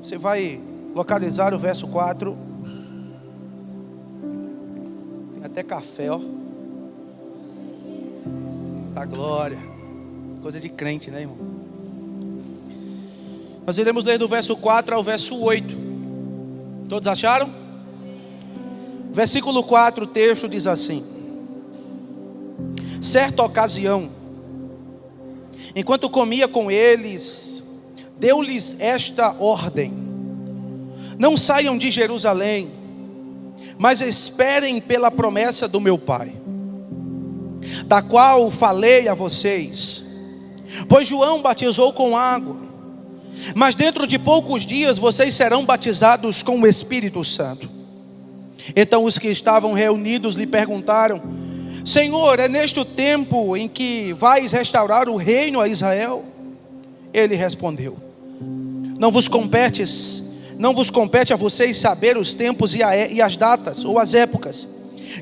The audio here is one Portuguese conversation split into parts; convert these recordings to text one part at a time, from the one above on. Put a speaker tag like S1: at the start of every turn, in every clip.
S1: Você vai localizar o verso 4. Tem até café, ó. Da glória. Coisa de crente, né, irmão? Nós iremos ler do verso 4 ao verso 8. Todos acharam? Versículo 4, o texto diz assim: certa ocasião, enquanto comia com eles, deu-lhes esta ordem: não saiam de Jerusalém, mas esperem pela promessa do meu Pai, da qual falei a vocês. Pois João batizou com água, mas dentro de poucos dias vocês serão batizados com o Espírito Santo. Então os que estavam reunidos lhe perguntaram: Senhor, é neste o tempo em que vais restaurar o reino a Israel? Ele respondeu: não vos compete a vocês saber os tempos e as datas ou as épocas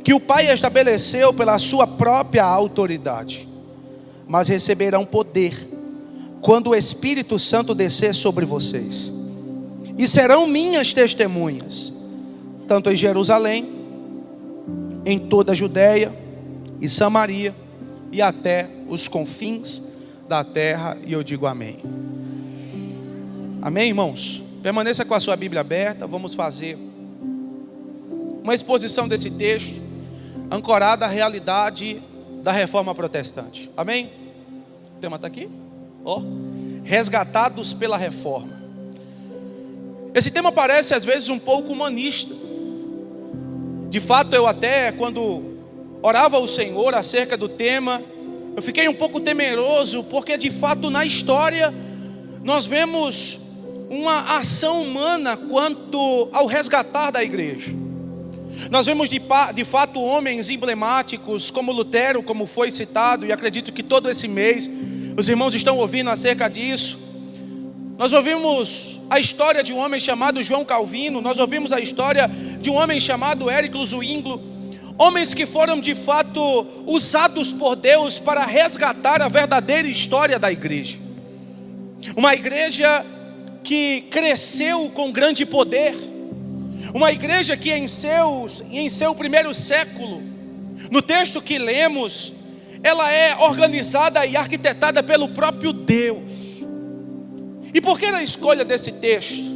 S1: que o Pai estabeleceu pela sua própria autoridade, mas receberão poder quando o Espírito Santo descer sobre vocês, e serão minhas testemunhas, tanto em Jerusalém, em toda a Judéia e Samaria, e até os confins da terra. E eu digo amém. Amém, irmãos? Permaneça com a sua Bíblia aberta. Vamos fazer uma exposição desse texto, ancorada à realidade da reforma protestante. Amém? O tema está aqui? Ó, resgatados pela reforma. Esse tema parece às vezes um pouco humanista. De fato, eu até quando orava ao Senhor acerca do tema, eu fiquei um pouco temeroso, porque de fato na história nós vemos uma ação humana quanto ao resgatar da igreja. Nós vemos de fato homens emblemáticos como Lutero, como foi citado, e acredito que todo esse mês os irmãos estão ouvindo acerca disso. Nós ouvimos a história de um homem chamado João Calvino, nós ouvimos a história de um homem chamado Érico Zwinglio, homens que foram de fato usados por Deus para resgatar a verdadeira história da igreja. Uma igreja que cresceu com grande poder, uma igreja que em seu primeiro século, no texto que lemos, ela é organizada e arquitetada pelo próprio Deus. E por que a escolha desse texto?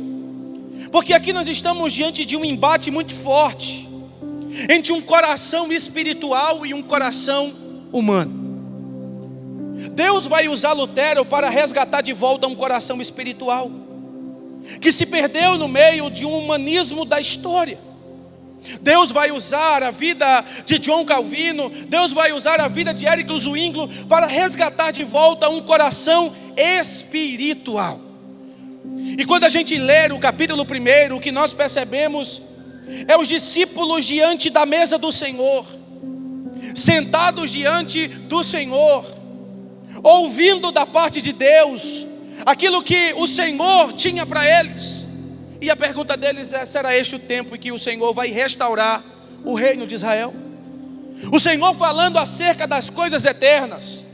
S1: Porque aqui nós estamos diante de um embate muito forte entre um coração espiritual e um coração humano. Deus vai usar Lutero para resgatar de volta um coração espiritual que se perdeu no meio de um humanismo da história. Deus vai usar a vida de João Calvino, Deus vai usar a vida de Érico Zwinglio para resgatar de volta um coração espiritual. E quando a gente lê o capítulo 1, o que nós percebemos é os discípulos diante da mesa do Senhor, sentados diante do Senhor, ouvindo da parte de Deus aquilo que o Senhor tinha para eles. E a pergunta deles é: será este o tempo em que o Senhor vai restaurar o reino de Israel? O Senhor falando acerca das coisas eternas,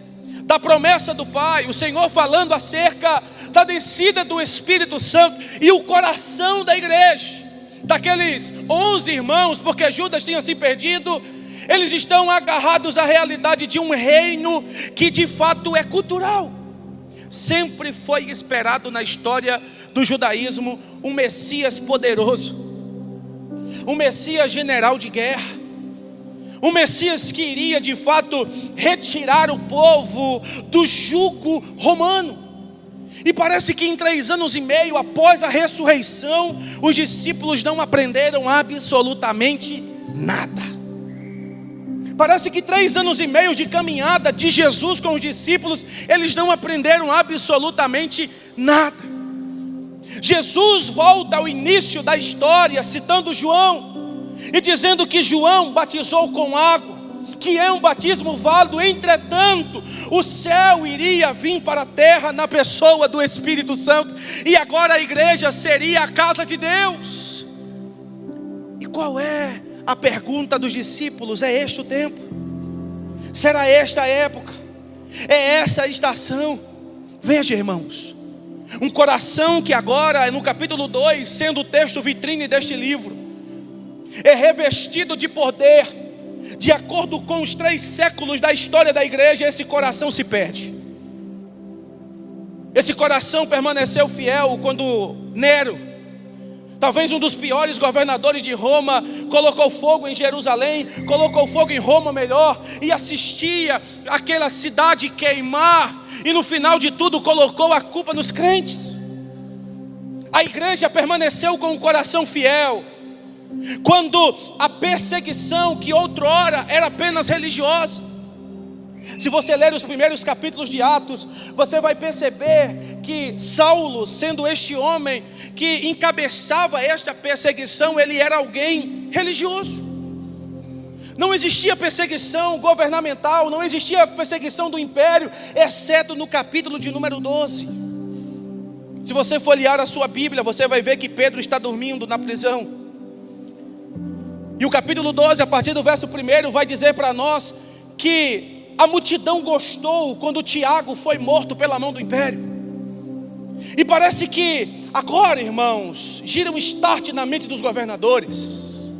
S1: da promessa do Pai, o Senhor falando acerca da descida do Espírito Santo, e o coração da igreja, daqueles 11 irmãos, porque Judas tinha se perdido, eles estão agarrados à realidade de um reino que de fato é cultural. Sempre foi esperado na história do judaísmo um Messias poderoso, um Messias general de guerra, um Messias que iria de fato retirar o povo do jugo romano. E parece que em 3 anos e meio após a ressurreição, os discípulos não aprenderam absolutamente nada. Parece que 3 anos e meio de caminhada de Jesus com os discípulos, eles não aprenderam absolutamente nada. Jesus volta ao início da história, citando João, e dizendo que João batizou com água, que é um batismo válido. Entretanto, o céu iria vir para a terra na pessoa do Espírito Santo, e agora a igreja seria a casa de Deus. E qual é a pergunta dos discípulos? É este o tempo? Será esta a época? É essa a estação? Veja, irmãos, Um coração que agora, no capítulo 2, sendo o texto vitrine deste livro, é revestido de poder. De acordo com os 3 séculos da história da igreja, esse coração se perde. Esse coração permaneceu fiel quando Nero, talvez um dos piores governadores de Roma, colocou fogo em Jerusalém, colocou fogo em Roma melhor, e assistia aquela cidade queimar, e no final de tudo colocou a culpa nos crentes. A igreja permaneceu com o coração fiel, quando a perseguição que outrora era apenas religiosa. Se você ler os primeiros capítulos de Atos, você vai perceber que Saulo, sendo este homem que encabeçava esta perseguição, ele era alguém religioso. Não existia perseguição governamental, não existia perseguição do império, exceto no capítulo de número 12. Se você folhear a sua Bíblia, você vai ver que Pedro está dormindo na prisão. E o capítulo 12, a partir do verso 1, vai dizer para nós que a multidão gostou quando Tiago foi morto pela mão do império. E parece que agora, irmãos, gira um start na mente dos governadores.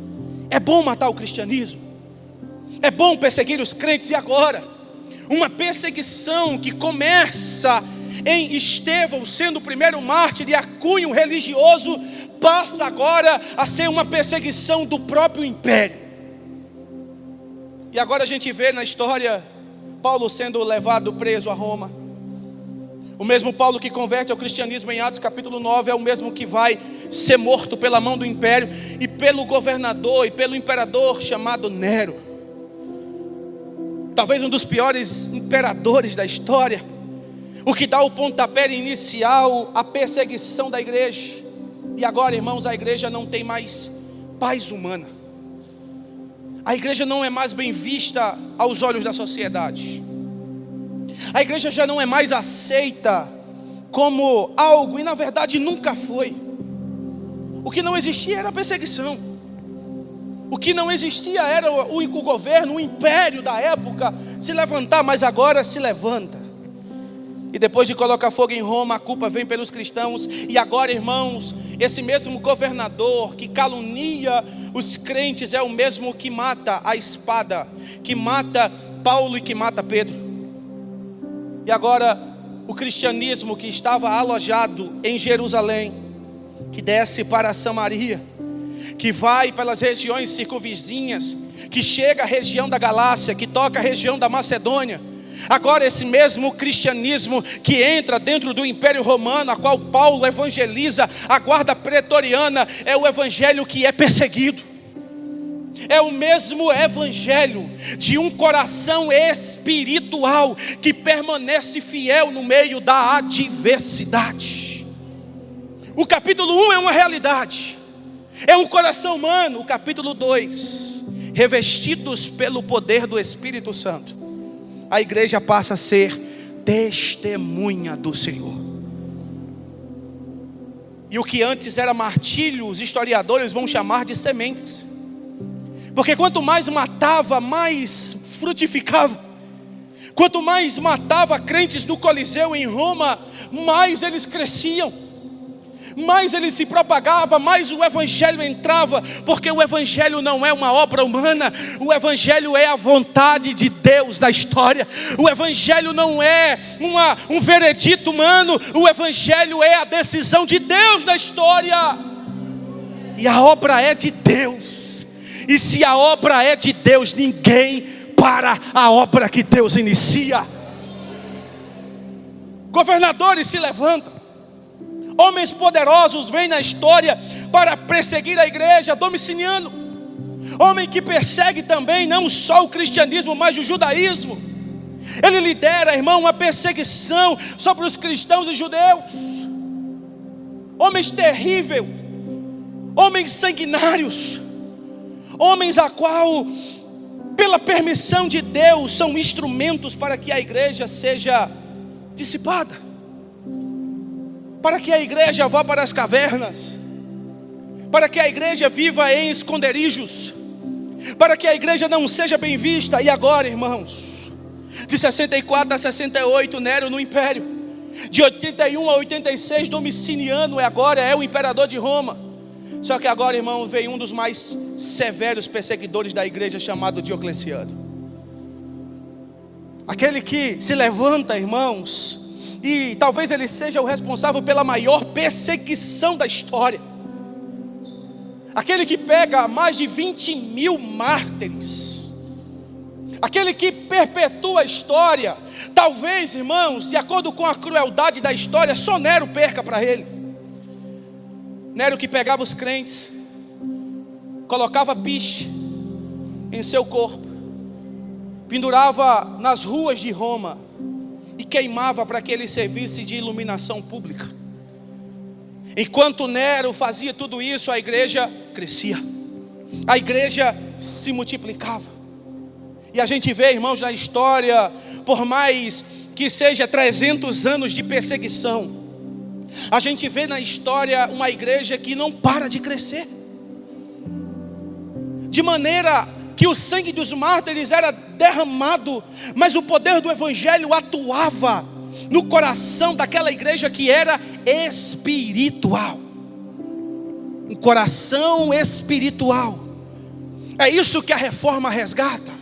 S1: É bom matar o cristianismo, é bom perseguir os crentes. E agora, uma perseguição que começa em Estevão, sendo o primeiro mártir e a cunho religioso, passa agora a ser uma perseguição do próprio império. E agora a gente vê na história Paulo sendo levado preso a Roma. O mesmo Paulo que converte ao cristianismo em Atos capítulo 9 é o mesmo que vai ser morto pela mão do império e pelo governador e pelo imperador chamado Nero. Talvez um dos piores imperadores da história. O que dá o pontapé inicial à perseguição da igreja. E agora, irmãos, a igreja não tem mais paz humana. A igreja não é mais bem vista aos olhos da sociedade. A igreja já não é mais aceita como algo, e na verdade nunca foi. O que não existia era a perseguição. O que não existia era o governo, o império da época se levantar, mas agora se levanta. E depois de colocar fogo em Roma, a culpa vem pelos cristãos. E agora, irmãos, esse mesmo governador que calunia os crentes é o mesmo que mata a espada, que mata Paulo e que mata Pedro. E agora, o cristianismo que estava alojado em Jerusalém, que desce para Samaria, que vai pelas regiões circunvizinhas, que chega à região da Galácia, que toca a região da Macedônia. Agora esse mesmo cristianismo que entra dentro do Império Romano, a qual Paulo evangeliza, a guarda pretoriana, é o evangelho que é perseguido. É o mesmo evangelho de um coração espiritual que permanece fiel no meio da adversidade. O capítulo 1 é uma realidade, é um coração humano. O capítulo 2, revestidos pelo poder do Espírito Santo, a igreja passa a ser testemunha do Senhor. E o que antes era martírio, os historiadores vão chamar de sementes. Porque quanto mais matava, mais frutificava. Quanto mais matava crentes no Coliseu em Roma, mais eles cresciam, mais ele se propagava, mais o evangelho entrava, porque o evangelho não é uma obra humana, o evangelho é a vontade de Deus da história. O evangelho não é um veredito humano, o evangelho é a decisão de Deus da história. E a obra é de Deus, e se a obra é de Deus, ninguém para a obra que Deus inicia. Governadores se levantam, homens poderosos vêm na história para perseguir a igreja. Domiciano, homem que persegue também não só o cristianismo, mas o judaísmo. Ele lidera, irmão, uma perseguição sobre os cristãos e judeus. Homens terríveis, homens sanguinários, homens a qual, pela permissão de Deus, são instrumentos para que a igreja seja dissipada, para que a igreja vá para as cavernas, para que a igreja viva em esconderijos, para que a igreja não seja bem vista. E agora, irmãos, de 64 a 68, Nero no império, De 81 a 86, Domiciano agora é o imperador de Roma. Só que agora, irmão, veio um dos mais severos perseguidores da igreja, chamado Diocleciano. Aquele que se levanta, irmãos, e talvez ele seja o responsável pela maior perseguição da história. Aquele que pega mais de 20 mil mártires. Aquele que perpetua a história. Talvez, irmãos, de acordo com a crueldade da história, só Nero perca para ele. Nero que pegava os crentes, colocava piche em seu corpo, pendurava nas ruas de Roma e queimava para que ele servisse de iluminação pública. Enquanto Nero fazia tudo isso, a igreja crescia, a igreja se multiplicava. E a gente vê, irmãos, na história, por mais que seja 300 anos de perseguição, a gente vê na história uma igreja que não para de crescer, de maneira que o sangue dos mártires era derramado, mas o poder do evangelho atuava no coração daquela igreja que era espiritual. Um coração espiritual. É isso que a reforma resgata.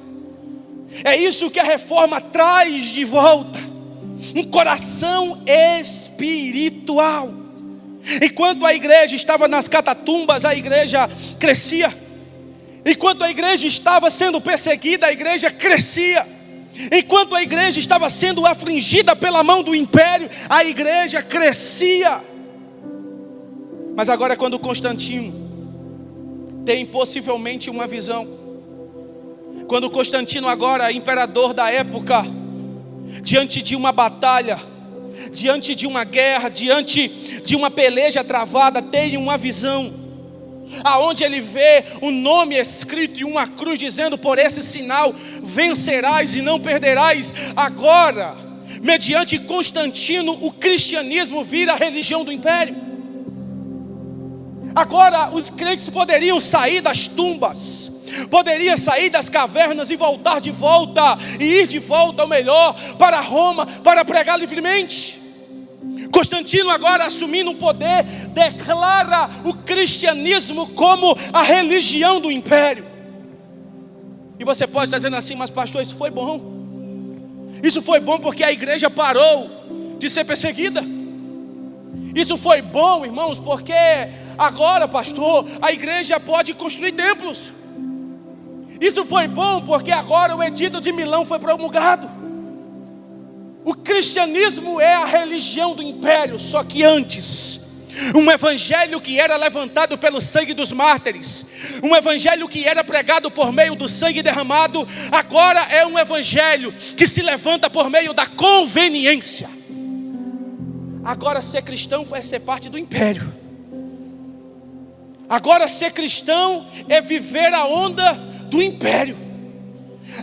S1: É isso que a reforma traz de volta. Um coração espiritual. Enquanto a igreja estava nas catatumbas, a igreja crescia. Enquanto a igreja estava sendo perseguida, a igreja crescia. Enquanto a igreja estava sendo afligida pela mão do império, a igreja crescia. Mas agora, quando Constantino tem possivelmente uma visão, quando Constantino, agora imperador da época, diante de uma batalha, diante de uma guerra, diante de uma peleja travada, tem uma visão, aonde ele vê um nome escrito em uma cruz, dizendo: por esse sinal vencerás e não perderás. Agora, mediante Constantino, o cristianismo vira a religião do império. Agora os crentes poderiam sair das tumbas, poderiam sair das cavernas e voltar de volta, e ir de volta, ou melhor, para Roma, para pregar livremente. Constantino, agora assumindo o poder, declara o cristianismo como a religião do império. E você pode estar dizendo assim: mas pastor, isso foi bom. Isso foi bom porque a igreja parou de ser perseguida. Isso foi bom, irmãos, porque agora, pastor, a igreja pode construir templos. Isso foi bom porque agora o Edito de Milão foi promulgado. O cristianismo é a religião do império, só que antes, um evangelho que era levantado pelo sangue dos mártires, um evangelho que era pregado por meio do sangue derramado, agora é um evangelho que se levanta por meio da conveniência. Agora ser cristão é ser parte do império. Agora ser cristão é viver a onda do império.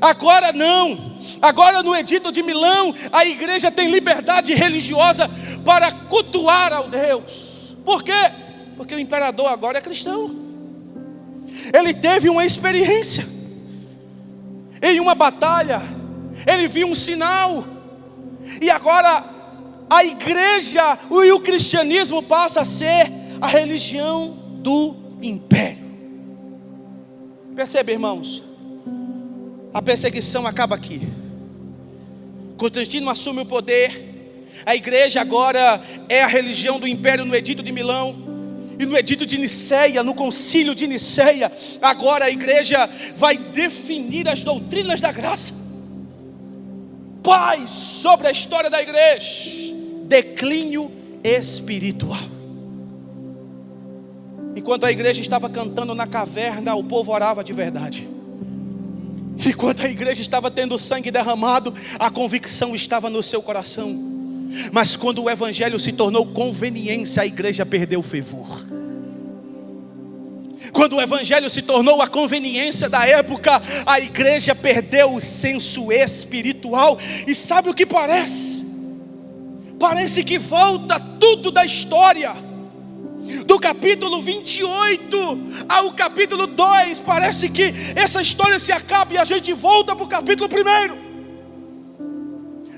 S1: Agora não. Agora no Edito de Milão, a igreja tem liberdade religiosa para cultuar ao Deus. Por quê? Porque o imperador agora é cristão. Ele teve uma experiência. Em uma batalha, ele viu um sinal. E agora a igreja e o cristianismo passa a ser a religião do império. Percebe, irmãos? A perseguição acaba aqui. Constantino assume o poder. A igreja agora é a religião do império no Edito de Milão. E no Edito de Niceia, no concílio de Niceia, agora a igreja vai definir as doutrinas da graça. Paz sobre a história da igreja. Declínio espiritual. Enquanto a igreja estava cantando na caverna, o povo orava de verdade. Enquanto a igreja estava tendo sangue derramado, a convicção estava no seu coração. Mas quando o evangelho se tornou conveniência, a igreja perdeu o fervor. Quando o evangelho se tornou a conveniência da época, a igreja perdeu o senso espiritual. E sabe o que parece? Parece que volta tudo da história. Do capítulo 28 ao capítulo 2, parece que essa história se acaba e a gente volta para o capítulo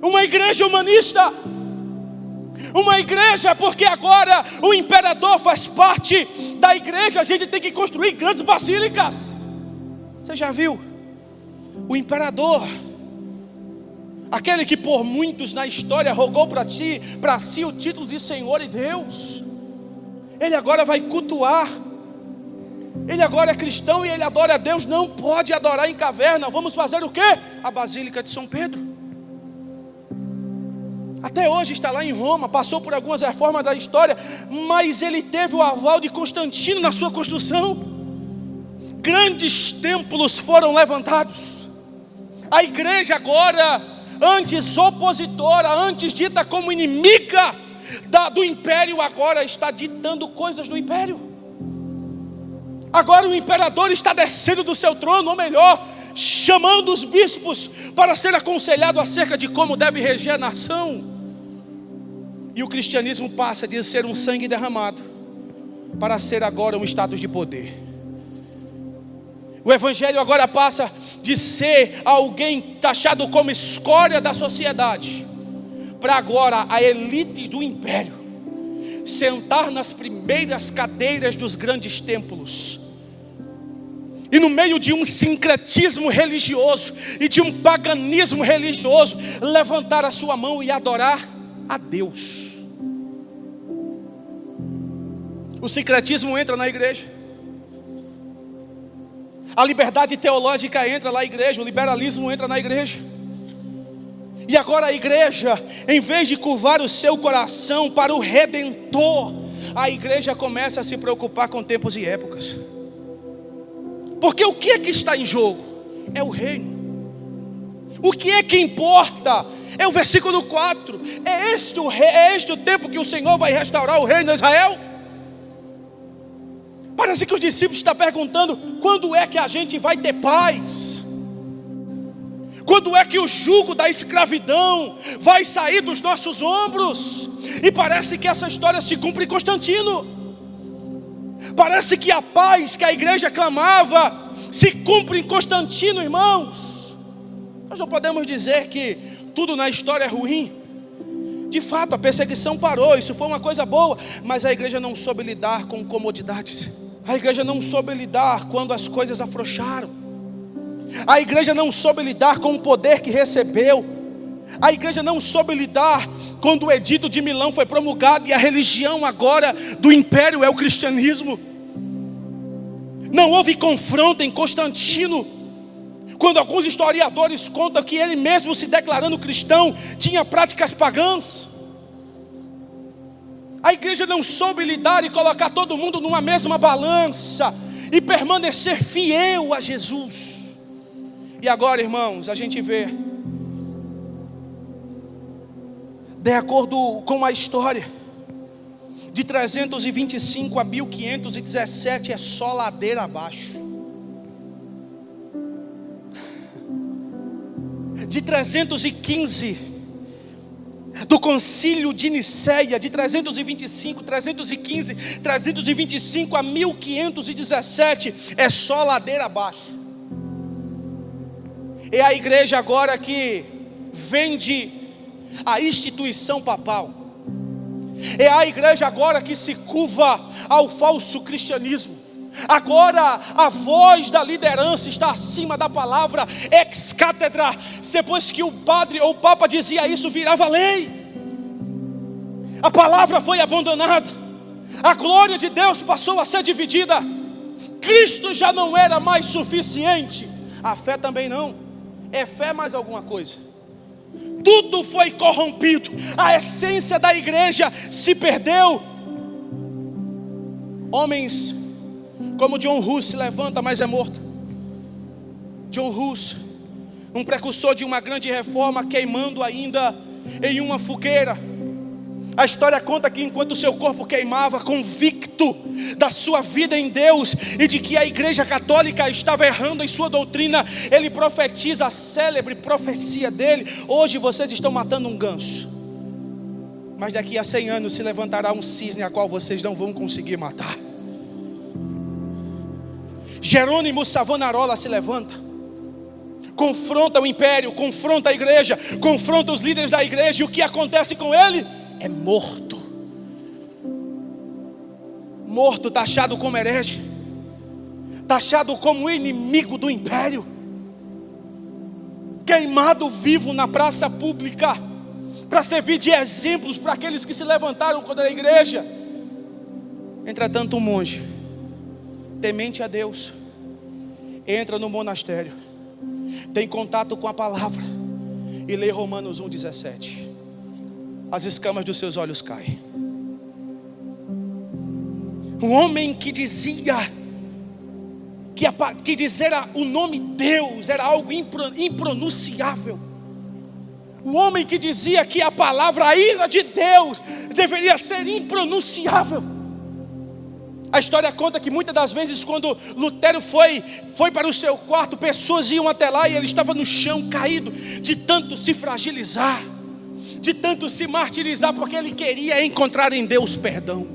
S1: 1. Uma igreja humanista, Uma igreja, porque agora o imperador faz parte da igreja, a gente tem que construir grandes basílicas. Você já viu? O imperador, aquele que por muitos na história rogou para si o título de Senhor e Deus, ele agora vai cultuar. Ele agora é cristão e ele adora a Deus. Não pode adorar em caverna. Vamos fazer o quê? A Basílica de São Pedro. Até hoje está lá em Roma, passou por algumas reformas da história, mas ele teve o aval de Constantino na sua construção. Grandes templos foram levantados. A igreja agora, antes opositora, antes dita como inimiga do império, agora está ditando coisas do império. Agora o imperador está descendo do seu trono, ou melhor, chamando os bispos para ser aconselhado acerca de como deve reger a nação. E o cristianismo passa de ser um sangue derramado para ser agora um status de poder. O evangelho agora passa de ser alguém taxado como escória da sociedade, para agora a elite do império sentar nas primeiras cadeiras dos grandes templos. E no meio de um sincretismo religioso e de um paganismo religioso, levantar a sua mão e adorar a Deus. O sincretismo entra na igreja. A liberdade teológica entra na igreja. O liberalismo entra na igreja. E agora a igreja, em vez de curvar o seu coração para o Redentor, a igreja começa a se preocupar com tempos e épocas. Porque o que é que está em jogo? É o reino. O que é que importa? É o versículo 4. É este o tempo que o Senhor vai restaurar o reino de Israel? Parece que os discípulos estão perguntando: quando é que a gente vai ter paz? Quando é que o jugo da escravidão vai sair dos nossos ombros? E parece que essa história se cumpre em Constantino. Parece que a paz que a igreja clamava se cumpre em Constantino, irmãos. Nós não podemos dizer que tudo na história é ruim. De fato, a perseguição parou, isso foi uma coisa boa. Mas a igreja não soube lidar com comodidades. A igreja não soube lidar quando as coisas afrouxaram. A igreja não soube lidar com o poder que recebeu. A igreja não soube lidar quando o edito de Milão foi promulgado e a religião agora do império é o cristianismo. Não houve confronto em Constantino, quando alguns historiadores contam que ele mesmo, se declarando cristão, tinha práticas pagãs. A igreja não soube lidar e colocar todo mundo numa mesma balança e permanecer fiel a Jesus. E agora, irmãos, a gente vê, de acordo com a história, de 325 a 1517 é só ladeira abaixo. De 315 do concílio de Niceia, de 325, 315, 325 a 1517 é só ladeira abaixo. É a igreja agora que vende a instituição papal. É a igreja agora que se curva ao falso cristianismo. Agora a voz da liderança está acima da palavra ex cátedra. Depois que o padre ou o papa dizia isso, virava lei. A palavra foi abandonada. A glória de Deus passou a ser dividida. Cristo já não era mais suficiente. A fé também não. É fé mais alguma coisa. Tudo foi corrompido. A essência da igreja se perdeu. Homens como John Hus se levanta, mas é morto. John Hus, um precursor de uma grande reforma, queimando ainda em uma fogueira. A história conta que enquanto seu corpo queimava, convicto da sua vida em Deus e de que a igreja católica estava errando em sua doutrina, ele profetiza a célebre profecia dele: hoje vocês estão matando um ganso, mas daqui a 100 anos se levantará um cisne a qual vocês não vão conseguir matar. Jerônimo Savonarola se levanta, confronta o império, confronta a igreja, confronta os líderes da igreja. E o que acontece com ele? é morto. Morto, taxado como herege, taxado como inimigo do império, queimado vivo na praça pública, para servir de exemplos para aqueles que se levantaram contra a igreja. Entretanto, um monge, temente a Deus, entra no monastério, tem contato com a palavra e lê Romanos 1,17. As escamas dos seus olhos caem. Um homem que dizia que dizer o nome Deus era algo impronunciável. O homem que dizia que a palavra, a ira de Deus, deveria ser impronunciável. A história conta que muitas das vezes, quando Lutero foi para o seu quarto, pessoas iam até lá e ele estava no chão, caído, de tanto se fragilizar, de tanto se martirizar, porque ele queria encontrar em Deus perdão.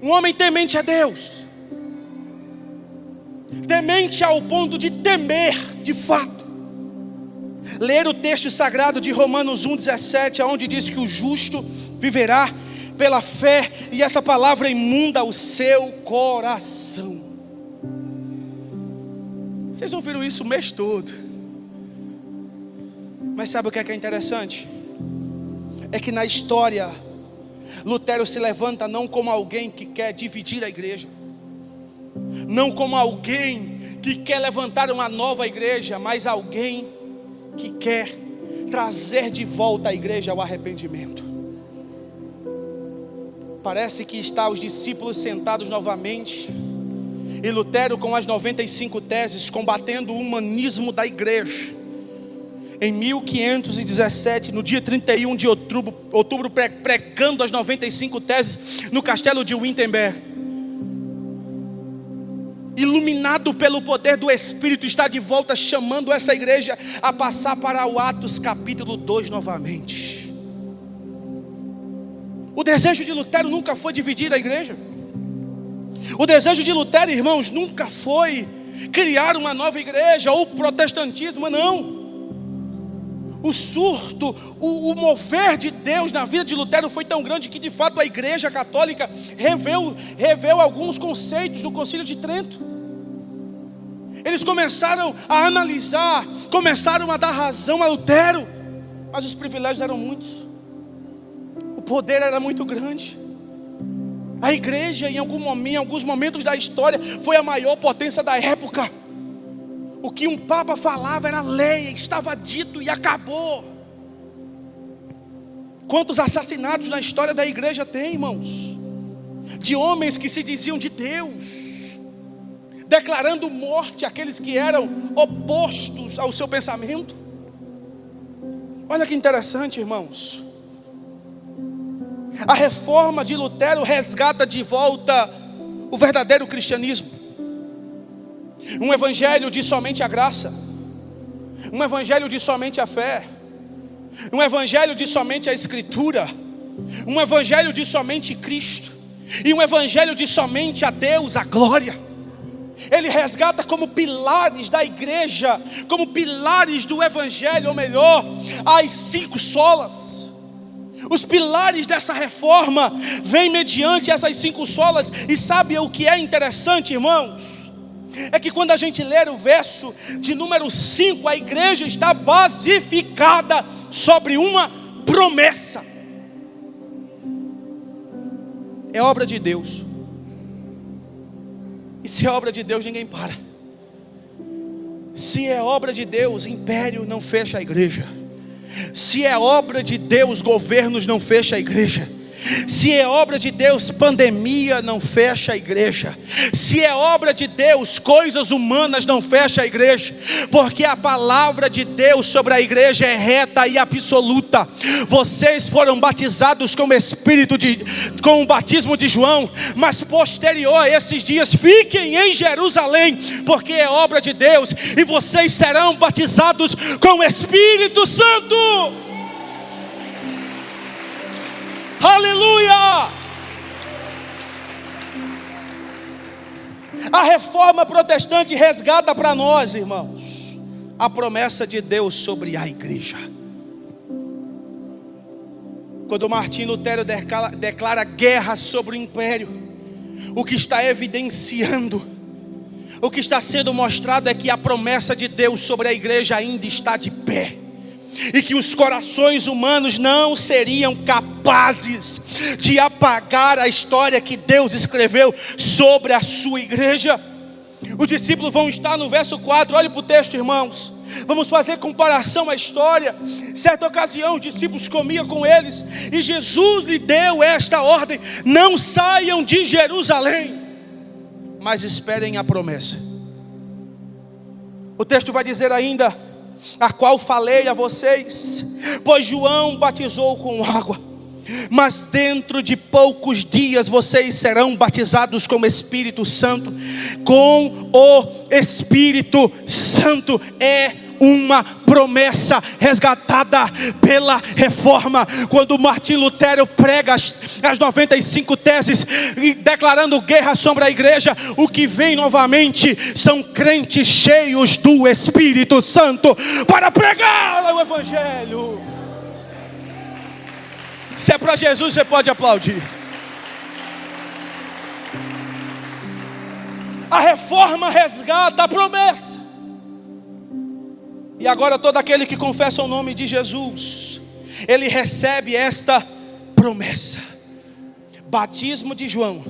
S1: Um homem temente a Deus, temente ao ponto de temer, de fato. Ler o texto sagrado de Romanos 1,17, onde diz que o justo viverá pela fé, e essa palavra imunda o seu coração. Vocês ouviram isso o mês todo. Mas sabe o que é interessante? É que na história, Lutero se levanta não como alguém que quer dividir a igreja, não como alguém que quer levantar uma nova igreja, mas alguém que quer trazer de volta a igreja ao arrependimento. Parece que está os discípulos sentados novamente, e Lutero com as 95 teses, combatendo o humanismo da igreja. Em 1517, no dia 31 de outubro, pregando as 95 teses no castelo de Wittenberg, iluminado pelo poder do Espírito, está de volta chamando essa igreja a passar para o Atos capítulo 2 novamente. O desejo de Lutero nunca foi dividir a igreja. O desejo de Lutero, irmãos, nunca foi criar uma nova igreja ou protestantismo, não. O surto, o mover de Deus na vida de Lutero foi tão grande que de fato a igreja católica reveu alguns conceitos do Concílio de Trento. Eles começaram a analisar, começaram a dar razão a Lutero, mas os privilégios eram muitos, o poder era muito grande. A igreja em alguns momentos da história foi a maior potência da época. O que um papa falava era lei, estava dito e acabou. Quantos assassinatos na história da igreja tem, irmãos? De homens que se diziam de Deus, declarando morte àqueles que eram opostos ao seu pensamento. Olha que interessante, irmãos. A reforma de Lutero resgata de volta o verdadeiro cristianismo. Um evangelho de somente a graça, um evangelho de somente a fé, um evangelho de somente a escritura, um evangelho de somente Cristo, e um evangelho de somente a Deus, a glória. Ele resgata como pilares da igreja, como pilares do evangelho, ou melhor, as 5 solas. Os pilares dessa reforma vêm mediante essas 5 solas. E sabe o que é interessante, irmãos? É que quando a gente ler o verso de número 5, a igreja está basificada sobre uma promessa. É obra de Deus. E se é obra de Deus, ninguém para. Se é obra de Deus, império não fecha a igreja. Se é obra de Deus, governos não fecham a igreja. Se é obra de Deus, pandemia não fecha a igreja. Se é obra de Deus, coisas humanas não fecham a igreja. Porque a palavra de Deus sobre a igreja é reta e absoluta. Vocês foram batizados com o batismo de João, mas posterior a esses dias, fiquem em Jerusalém, porque é obra de Deus, e vocês serão batizados com o Espírito Santo. Aleluia! A reforma protestante resgata para nós, irmãos, a promessa de Deus sobre a igreja. Quando Martim Lutero declara guerra sobre o império, o que está evidenciando, o que está sendo mostrado é que a promessa de Deus sobre a igreja ainda está de pé, e que os corações humanos não seriam capazes de apagar a história que Deus escreveu sobre a sua igreja. Os discípulos vão estar no verso 4, olhe para o texto, irmãos. Vamos fazer comparação à história. Certa ocasião os discípulos comiam com eles, e Jesus lhe deu esta ordem: não saiam de Jerusalém, mas esperem a promessa. O texto vai dizer ainda: a qual falei a vocês, pois João batizou com água, mas dentro de poucos dias vocês serão batizados com o Espírito Santo. Com o Espírito Santo é uma promessa resgatada pela reforma. Quando Martim Lutero prega as 95 teses, declarando guerra sobre a igreja, o que vem novamente são crentes cheios do Espírito Santo para pregar o Evangelho. Se é para Jesus, você pode aplaudir. A reforma resgata a promessa. E agora todo aquele que confessa o nome de Jesus, ele recebe esta promessa: batismo de João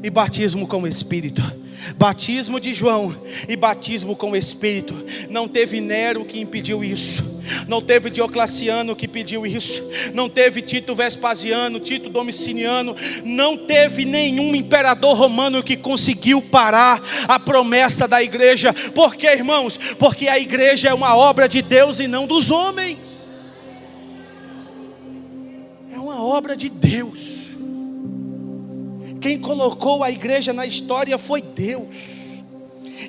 S1: e batismo com o Espírito. Batismo de João e batismo com o Espírito. Não teve Nero que impediu isso, não teve Diocleciano que pediu isso, não teve Tito Vespasiano, Tito Domiciano, não teve nenhum imperador romano que conseguiu parar a promessa da igreja. Por quê, irmãos? Porque a igreja é uma obra de Deus e não dos homens. É uma obra de Deus. Quem colocou a igreja na história foi Deus.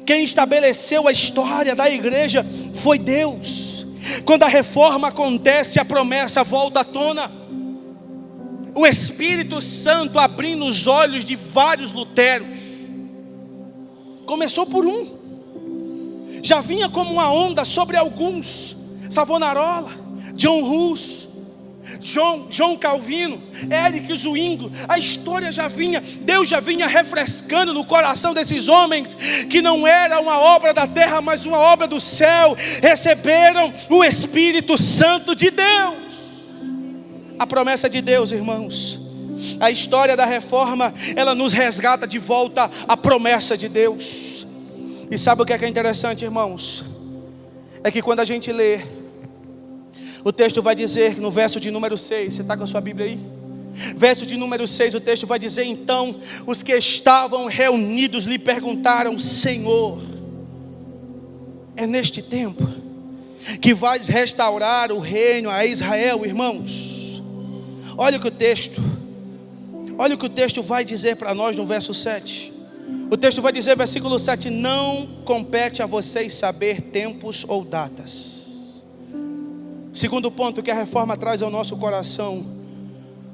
S1: Quem estabeleceu a história da igreja foi Deus. Quando a reforma acontece, a promessa volta à tona. O Espírito Santo abrindo os olhos de vários Luteros. Começou por um, já vinha como uma onda sobre alguns: Savonarola, John Hus, João Calvino, Eric Zwingli. A história já vinha, Deus já vinha refrescando no coração desses homens, que não era uma obra da terra, mas uma obra do céu. Receberam o Espírito Santo de Deus. A promessa de Deus, irmãos, a história da reforma, ela nos resgata de volta à promessa de Deus. E sabe o que é interessante, irmãos? É que quando a gente lê, o texto vai dizer no verso de número 6, você está com a sua Bíblia aí? Verso de número 6, o texto vai dizer: então os que estavam reunidos lhe perguntaram: Senhor, é neste tempo que vais restaurar o reino a Israel? Irmãos, olha o que o texto vai dizer para nós no verso 7. O texto vai dizer, versículo 7: não compete a vocês saber tempos ou datas. Segundo ponto que a reforma traz ao nosso coração: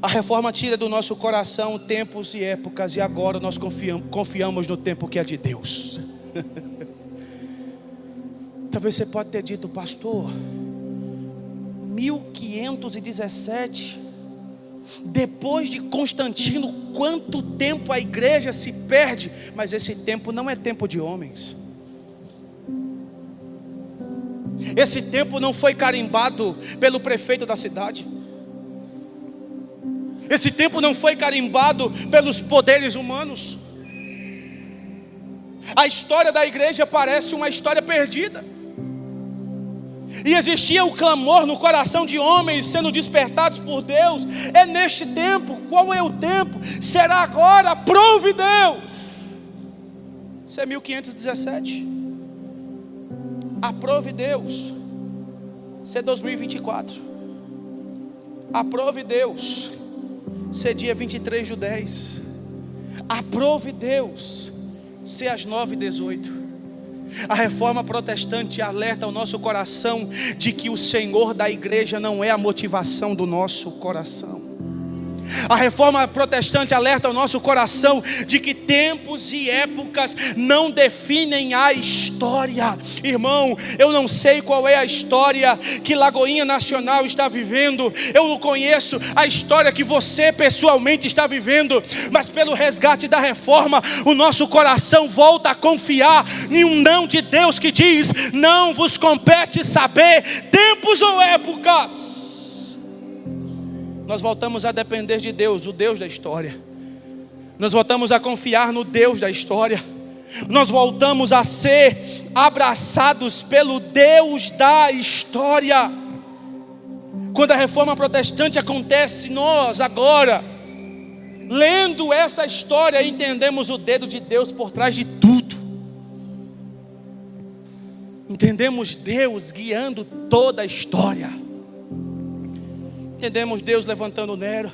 S1: a reforma tira do nosso coração tempos e épocas, e agora nós confiamos no tempo que é de Deus. Talvez você pode ter dito: pastor, 1517, depois de Constantino, quanto tempo a igreja se perde? Mas esse tempo não é tempo de homens. Esse tempo não foi carimbado pelo prefeito da cidade. Esse tempo não foi carimbado pelos poderes humanos. A história da igreja parece uma história perdida. E existia o clamor no coração de homens sendo despertados por Deus. É neste tempo. Qual é o tempo? Será agora? Aprove Deus. Isso é 1517. Aprove Deus. Ser 2024. Aprove Deus ser dia 23/10. Aprove Deus ser às 9h18. A reforma protestante alerta o nosso coração de que o Senhor da igreja não é a motivação do nosso coração. A reforma protestante alerta o nosso coração de que tempos e épocas não definem a história. Irmão, eu não sei qual é a história que Lagoinha Nacional está vivendo, eu não conheço a história que você pessoalmente está vivendo, mas pelo resgate da reforma, o nosso coração volta a confiar em um não de Deus que diz: não vos compete saber tempos ou épocas. Nós voltamos a depender de Deus, o Deus da história. Nós voltamos a confiar no Deus da história. Nós voltamos a ser abraçados pelo Deus da história. Quando a reforma protestante acontece, nós agora, lendo essa história, entendemos o dedo de Deus por trás de tudo. Entendemos Deus guiando toda a história. Entendemos Deus levantando Nero,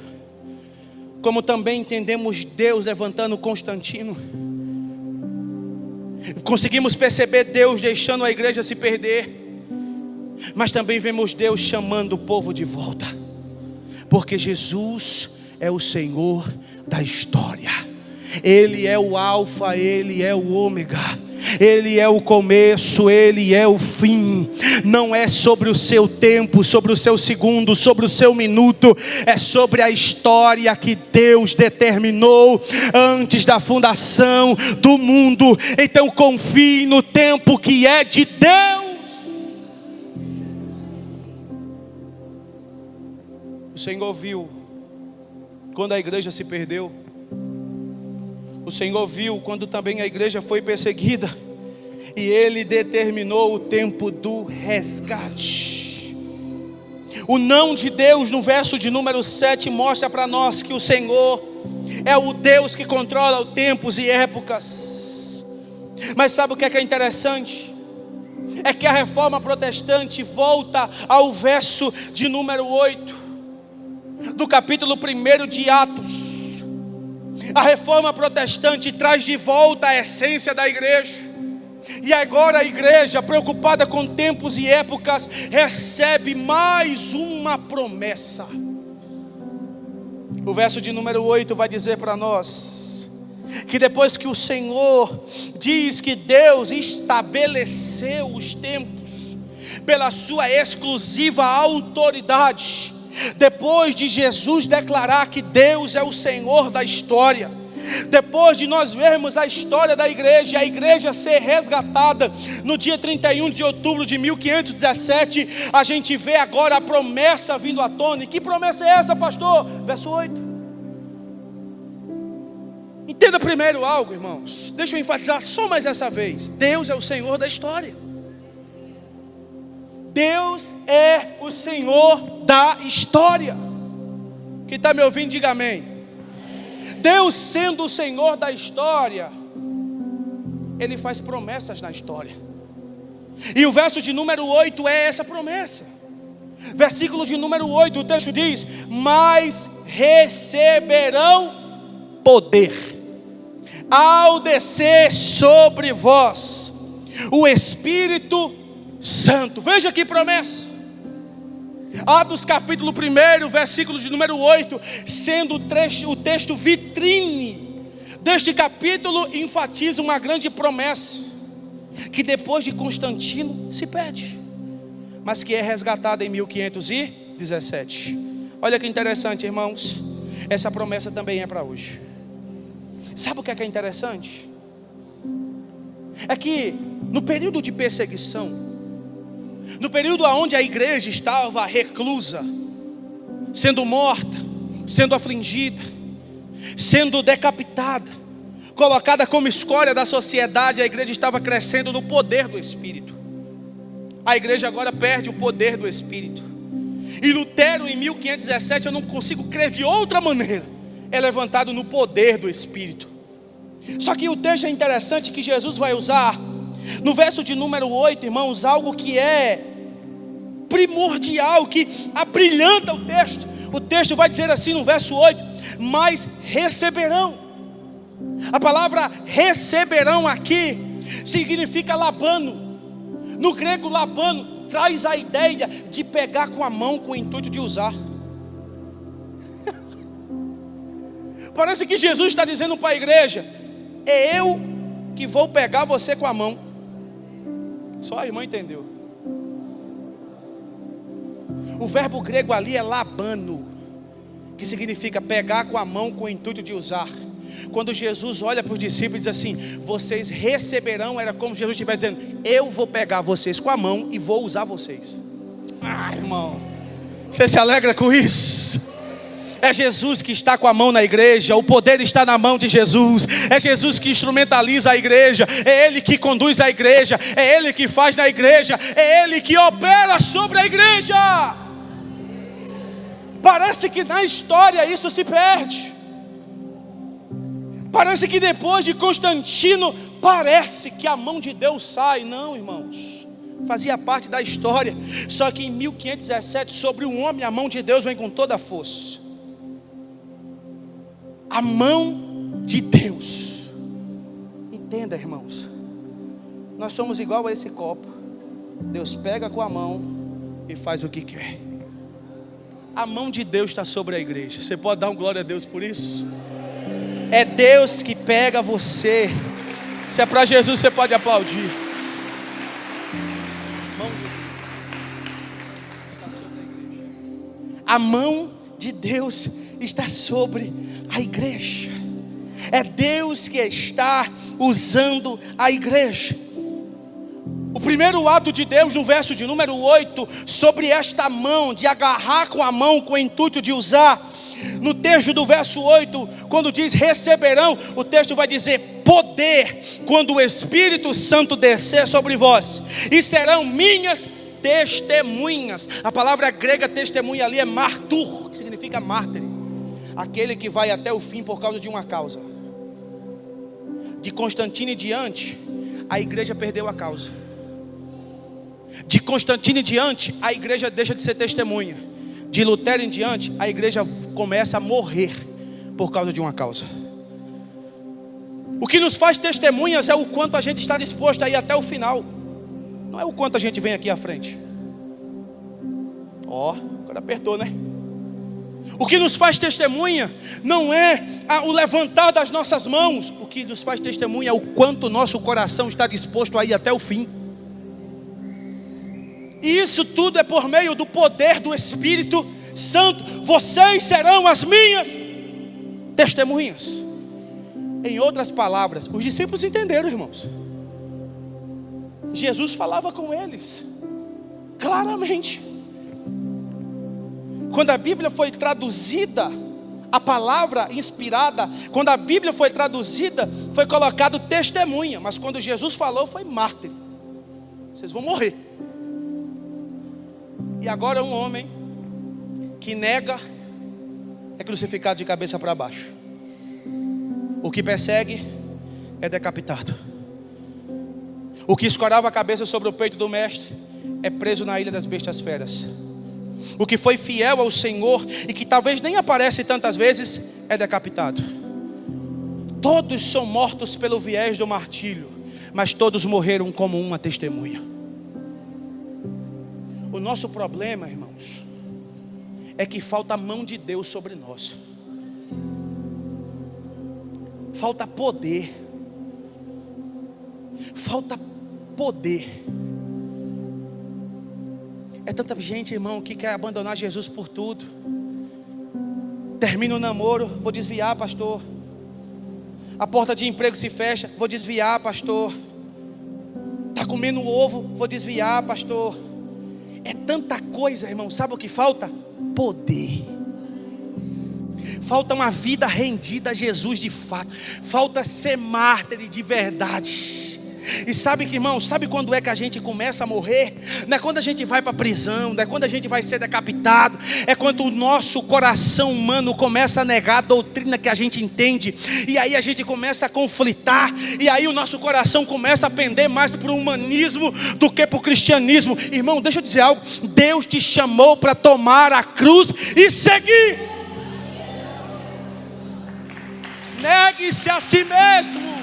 S1: como também entendemos Deus levantando Constantino. Conseguimos perceber Deus deixando a igreja se perder, mas também vemos Deus chamando o povo de volta, porque Jesus é o Senhor da história. Ele é o alfa, Ele é o ômega, Ele é o começo, Ele é o fim. Não é sobre o seu tempo, sobre o seu segundo, sobre o seu minuto. É sobre a história que Deus determinou antes da fundação do mundo. Então confie no tempo que é de Deus. O Senhor viu quando a igreja se perdeu. O Senhor viu quando também a igreja foi perseguida, e Ele determinou o tempo do resgate. O não de Deus no verso de número 7 mostra para nós que o Senhor é o Deus que controla os tempos e épocas. Mas sabe o que é interessante? É que a reforma protestante volta ao verso de número 8 do capítulo 1 de Atos. A reforma protestante traz de volta a essência da igreja. E agora a igreja, preocupada com tempos e épocas, recebe mais uma promessa. O verso de número 8 vai dizer para nós que depois que o Senhor diz que Deus estabeleceu os tempos pela sua exclusiva autoridade, depois de Jesus declarar que Deus é o Senhor da história, depois de nós vermos a história da igreja, a igreja ser resgatada no dia 31 de outubro de 1517, a gente vê agora a promessa vindo à tona. E que promessa é essa, pastor? Verso 8. Entenda primeiro algo, irmãos. Deixa eu enfatizar só mais essa vez: Deus é o Senhor da história. Deus é o Senhor da história. Quem está me ouvindo, diga amém. Deus sendo o Senhor da história, Ele faz promessas na história. E o verso de número 8 é essa promessa. Versículo de número 8, o texto diz: mas receberão poder ao descer sobre vós o Espírito Santo. Veja que promessa. Atos capítulo 1, versículo de número 8, sendo o texto vitrine deste capítulo, enfatiza uma grande promessa, que depois de Constantino se perde, mas que é resgatada em 1517. Olha que interessante, irmãos. Essa promessa também é para hoje. Sabe o que é interessante? É que no período de perseguição, no período onde a igreja estava reclusa, sendo morta, sendo afligida, sendo decapitada, colocada como escória da sociedade, a igreja estava crescendo no poder do Espírito. A igreja agora perde o poder do Espírito. E Lutero, em 1517, eu não consigo crer de outra maneira, é levantado no poder do Espírito. Só que o texto é interessante, que Jesus vai usar no verso de número 8, irmãos, algo que é primordial, que abrilhanta o texto. O texto vai dizer assim no verso 8: mas receberão. A palavra receberão aqui significa labano. No grego, labano traz a ideia de pegar com a mão com o intuito de usar. Parece que Jesus está dizendo para a igreja: é eu que vou pegar você com a mão. Só a irmã entendeu. O verbo grego ali é labano, que significa pegar com a mão com o intuito de usar. Quando Jesus olha para os discípulos e diz assim: vocês receberão, era como Jesus estivesse dizendo: eu vou pegar vocês com a mão e vou usar vocês. Irmão, você se alegra com isso? É Jesus que está com a mão na igreja, o poder está na mão de Jesus. É Jesus que instrumentaliza a igreja, é Ele que conduz a igreja, é Ele que faz na igreja, é Ele que opera sobre a igreja. Parece que na história isso se perde. Parece que depois de Constantino, parece que a mão de Deus sai. Não, irmãos, fazia parte da história. Só que em 1517, sobre um homem, a mão de Deus vem com toda a força. A mão de Deus. Entenda, irmãos, nós somos igual a esse copo. Deus pega com a mão e faz o que quer. A mão de Deus está sobre a igreja. Você pode dar um glória a Deus por isso? É Deus que pega você. Se é para Jesus, você pode aplaudir. A mão de Deus está sobre a igreja. É Deus que está usando a igreja. O primeiro ato de Deus, no verso de número 8, sobre esta mão, de agarrar com a mão com o intuito de usar. No texto do verso 8, quando diz receberão, o texto vai dizer poder, quando o Espírito Santo descer sobre vós, e serão minhas testemunhas. A palavra grega testemunha ali é martur, que significa mártir, aquele que vai até o fim por causa de uma causa. De Constantino em diante, a igreja perdeu a causa. De Constantino em diante, a igreja deixa de ser testemunha. De Lutero em diante, a igreja começa a morrer por causa de uma causa. O que nos faz testemunhas é o quanto a gente está disposto a ir até o final. Não é o quanto a gente vem aqui à frente. Agora apertou, né? O que nos faz testemunha não é o levantar das nossas mãos. O que nos faz testemunha é o quanto o nosso coração está disposto a ir até o fim. E isso tudo é por meio do poder do Espírito Santo. Vocês serão as minhas testemunhas. Em outras palavras, os discípulos entenderam, irmãos. Jesus falava com eles claramente. Quando a Bíblia foi traduzida, a palavra inspirada, quando a Bíblia foi traduzida, foi colocado testemunha. Mas quando Jesus falou, foi mártir. Vocês vão morrer. E agora um homem que nega é crucificado de cabeça para baixo. O que persegue é decapitado. O que escorava a cabeça sobre o peito do mestre é preso na ilha das bestas feras. O que foi fiel ao Senhor e que talvez nem aparece tantas vezes é decapitado. Todos são mortos pelo viés do martírio, mas todos morreram como uma testemunha. O nosso problema, irmãos, é que falta a mão de Deus sobre nós. Falta poder. Falta poder. É tanta gente, irmão, que quer abandonar Jesus por tudo. Termina o namoro, vou desviar, pastor. A porta de emprego se fecha, vou desviar, pastor. Está comendo ovo, vou desviar, pastor. É tanta coisa, irmão. Sabe o que falta? Poder. Falta uma vida rendida a Jesus de fato. Falta ser mártir de verdade. E sabe que, irmão, sabe quando é que a gente começa a morrer? Não é quando a gente vai para a prisão, não é quando a gente vai ser decapitado. É quando o nosso coração humano começa a negar a doutrina que a gente entende. E aí a gente começa a conflitar. E aí o nosso coração começa a pender mais para o humanismo do que para o cristianismo. Irmão, deixa eu dizer algo. Deus te chamou para tomar a cruz e seguir. Negue-se a si mesmo.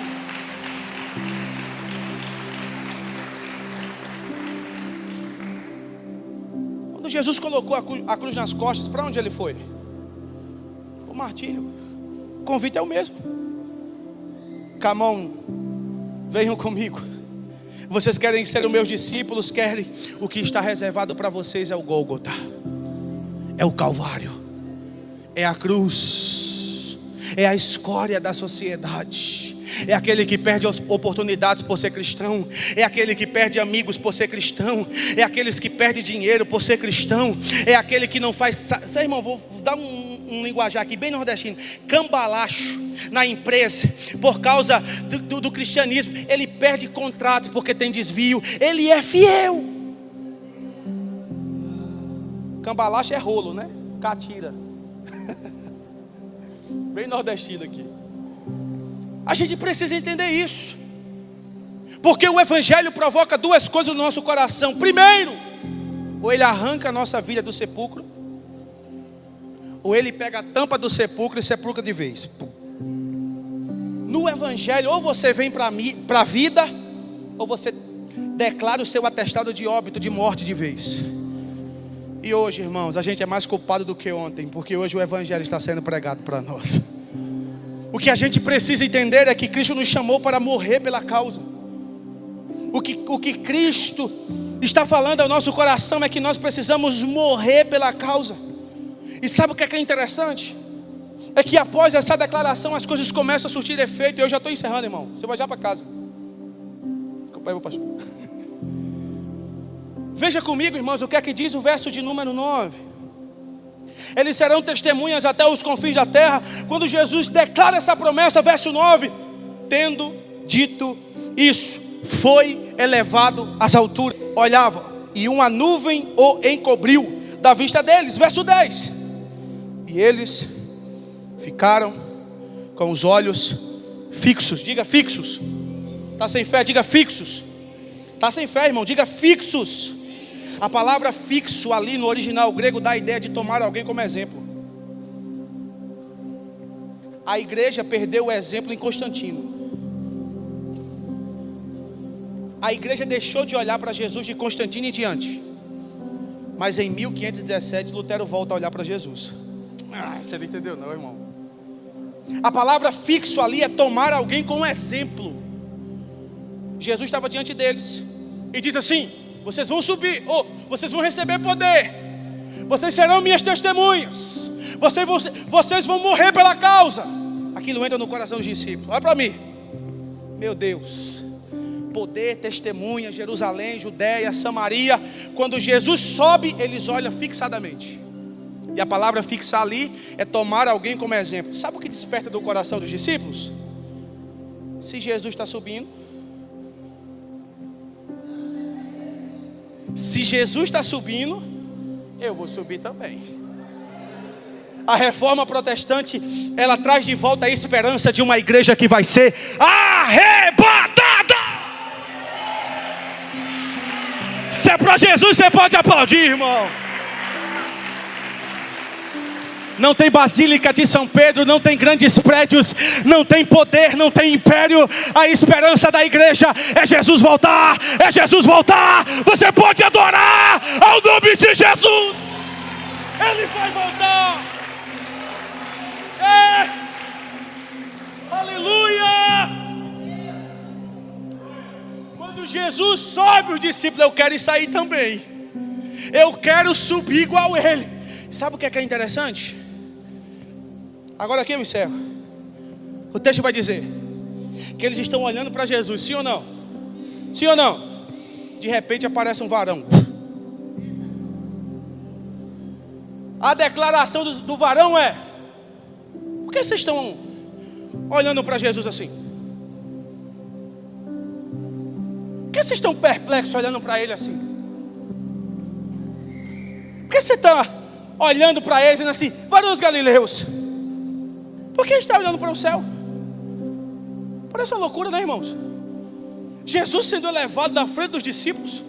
S1: Quando Jesus colocou a cruz nas costas, para onde ele foi? O martírio. O convite é o mesmo. Come on, venham comigo. Vocês querem ser os meus discípulos, querem. O que está reservado para vocês é o Gólgota, é o Calvário, é a cruz, é a escória da sociedade. É aquele que perde oportunidades por ser cristão. É aquele que perde amigos por ser cristão. É aqueles que perdem dinheiro por ser cristão. É aquele que não faz... Sei, irmão, vou dar um linguajar aqui bem nordestino. Cambalacho na empresa por causa do cristianismo. Ele perde contratos porque tem desvio. Ele é fiel. Cambalacho é rolo, né? Catira. Bem nordestino aqui. A gente precisa entender isso, porque o Evangelho provoca duas coisas no nosso coração. Primeiro, ou ele arranca a nossa vida do sepulcro, ou ele pega a tampa do sepulcro e sepulcra de vez. No Evangelho, ou você vem para a vida, ou você declara o seu atestado de óbito, de morte de vez. E hoje, irmãos, a gente é mais culpado do que ontem, porque hoje o Evangelho está sendo pregado para nós. O que a gente precisa entender é que Cristo nos chamou para morrer pela causa. O que Cristo está falando ao nosso coração é que nós precisamos morrer pela causa. E sabe o que é interessante? É que após essa declaração as coisas começam a surtir efeito. E eu já estou encerrando, irmão. Você vai já para casa. Desculpa aí, meu pastor. Veja comigo, irmãos, o que é que diz o verso de número 9. Eles serão testemunhas até os confins da terra. Quando Jesus declara essa promessa, verso 9: tendo dito isso, foi elevado às alturas. Olhava, e uma nuvem o encobriu da vista deles. Verso 10: e eles ficaram com os olhos fixos. Diga fixos. Está sem fé? Diga fixos. Está sem fé, irmão? Diga fixos. A palavra fixo ali no original grego dá a ideia de tomar alguém como exemplo. A igreja perdeu o exemplo em Constantino. A igreja deixou de olhar para Jesus de Constantino em diante. Mas em 1517 Lutero volta a olhar para Jesus. Você não entendeu não, irmão. A palavra fixo ali é tomar alguém como exemplo. Jesus estava diante deles e diz assim: vocês vão subir, vocês vão receber poder, vocês serão minhas testemunhas, vocês vão morrer pela causa. Aquilo entra no coração dos discípulos. Olha para mim, meu Deus, poder, testemunha, Jerusalém, Judéia, Samaria. Quando Jesus sobe, eles olham fixadamente. E a palavra fixar ali é tomar alguém como exemplo. Sabe o que desperta do coração dos discípulos? Se Jesus está subindo, se Jesus está subindo, eu vou subir também. A reforma protestante, ela traz de volta a esperança de uma igreja que vai ser arrebatada. Se é para Jesus, você pode aplaudir, irmão. Não tem basílica de São Pedro, não tem grandes prédios, não tem poder, não tem império. A esperança da igreja é Jesus voltar, é Jesus voltar. Você pode adorar ao nome de Jesus. Ele vai voltar. Aleluia. Quando Jesus sobe, os discípulos: eu quero sair também, eu quero subir igual ele. Sabe o que é interessante? Agora aqui eu encerro. O texto vai dizer que eles estão olhando para Jesus, sim ou não? Sim ou não? De repente aparece um varão. A declaração do varão é: por que vocês estão olhando para Jesus assim? Por que vocês estão perplexos olhando para ele assim? Por que você está olhando para ele dizendo assim: varões galileus, por que está olhando para o céu? Parece uma loucura, né, irmãos? Jesus sendo elevado na frente dos discípulos,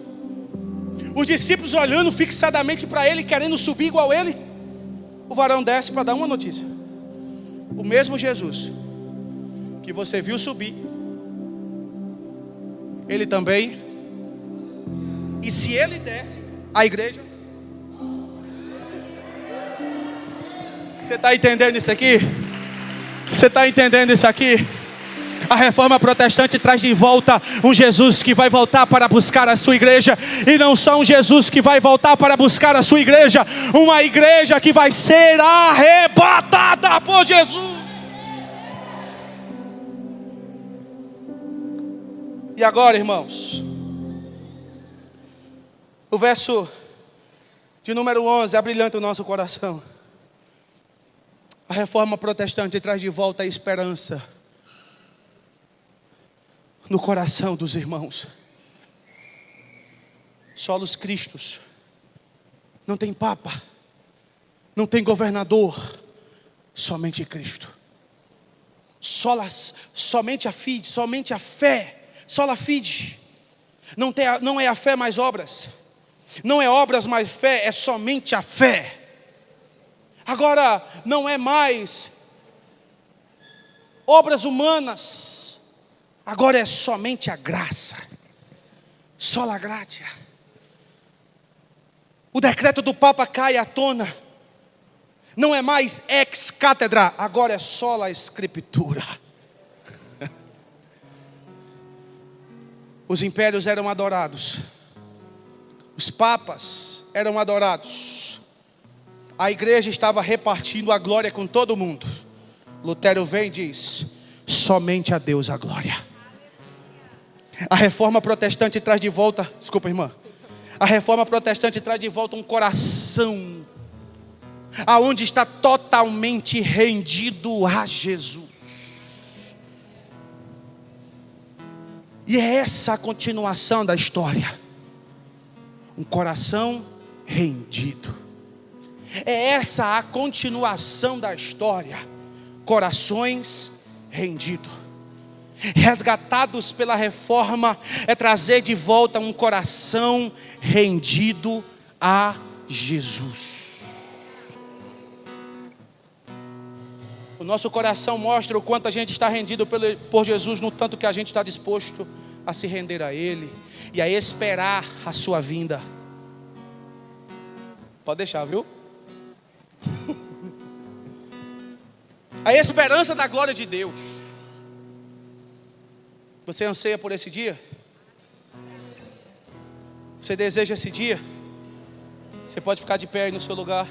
S1: os discípulos olhando fixadamente para ele, querendo subir igual ele. O varão desce para dar uma notícia: o mesmo Jesus que você viu subir, ele também. E se ele desce, a igreja... Você está entendendo isso aqui? Você está entendendo isso aqui? A reforma protestante traz de volta um Jesus que vai voltar para buscar a sua igreja. E não só um Jesus que vai voltar para buscar a sua igreja, uma igreja que vai ser arrebatada por Jesus. E agora, irmãos, o verso de número 11 abrilhanta o nosso coração. A reforma protestante traz de volta a esperança no coração dos irmãos. Solos Cristos. Não tem papa, não tem governador, somente Cristo. Somente a fide, somente a fé. Sola fide. Não é a fé mais obras. Não é obras mais fé, é somente a fé. Agora, não é mais obras humanas. Agora é somente a graça. Sola gratia. O decreto do Papa cai à tona. Não é mais ex cátedra, agora é sola escritura. Os impérios eram adorados. Os papas eram adorados. A igreja estava repartindo a glória com todo mundo. Lutero vem e diz: somente a Deus a glória. A reforma protestante traz de volta, desculpa, irmã. A reforma protestante traz de volta um coração aonde está totalmente rendido a Jesus. E é essa a continuação da história. Um coração rendido. É essa a continuação da história. Corações rendidos. Resgatados pela reforma é trazer de volta um coração rendido a Jesus. O nosso coração mostra o quanto a gente está rendido por Jesus, no tanto que a gente está disposto a se render a Ele e a esperar a sua vinda. Pode deixar, viu? A esperança da glória de Deus. Você anseia por esse dia? Você deseja esse dia? Você pode ficar de pé aí no seu lugar.